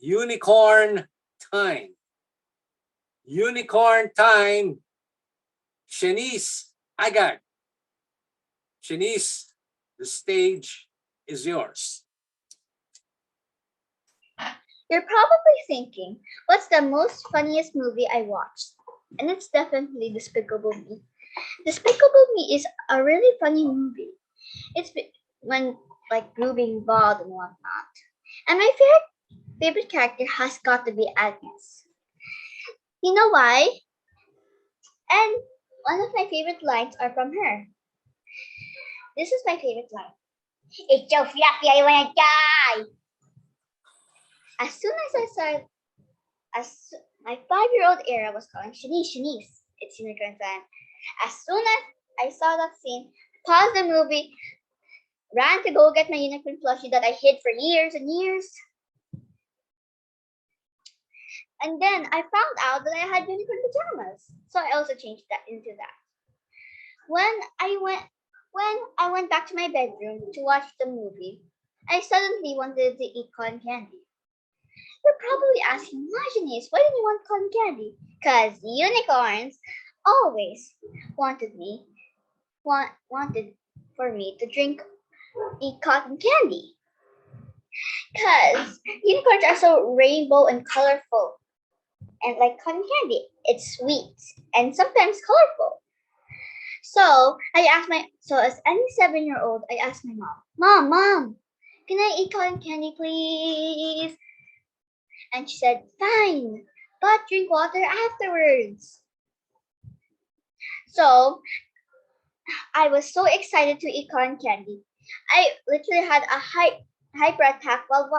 Unicorn time. Unicorn time. Shennise, Agag. Shennise, the stage is yours. You're probably thinking, what's the most funniest movie I watched? And it's definitely Despicable Me. Despicable Me is a really funny movie. It's when like Gru being bald and whatnot. And my favorite character has got to be Agnes. You know why? And one of my favorite lines are from her. This is my favorite line. It's so fluffy, I wanna die. As soon as I saw, my 5-year-old era was calling Shennise. It's unicorn time. As soon as I saw that scene, paused the movie, ran to go get my unicorn plushie that I hid for years and years. And then I found out that I had unicorn pajamas. So I also changed that into that. When I went back to my bedroom to watch the movie, I suddenly wanted to eat cotton candy. You're probably asking, Shennise, why didn't you want cotton candy? Because unicorns always wanted for me to eat cotton candy. Because unicorns are so rainbow and colorful. And like cotton candy, it's sweet and sometimes colorful. So as any 7-year-old, I asked my Mom, can I eat cotton candy, please? And she said, fine, but drink water afterwards. So I was so excited to eat cotton candy. I literally had a hyper attack while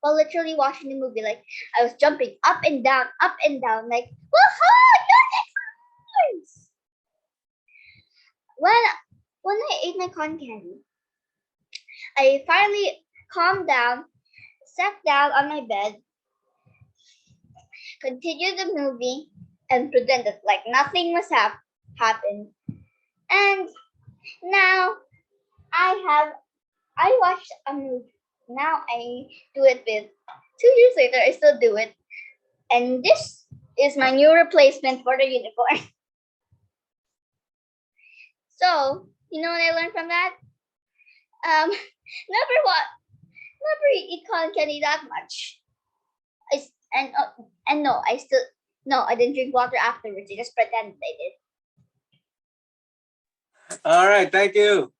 literally watching the movie. Like I was jumping up and down, like, woohoo, unicorns! When I ate my cotton candy, I finally calmed down, sat down on my bed, continued the movie, and pretended like nothing was happened. And now I watched a movie. Now I do it with 2 years later. I still do it, and this is my new replacement for the unicorn. So you know what I learned from that? Never eat cotton candy that much. I didn't drink water afterwards. I just pretended I did. All right, thank you.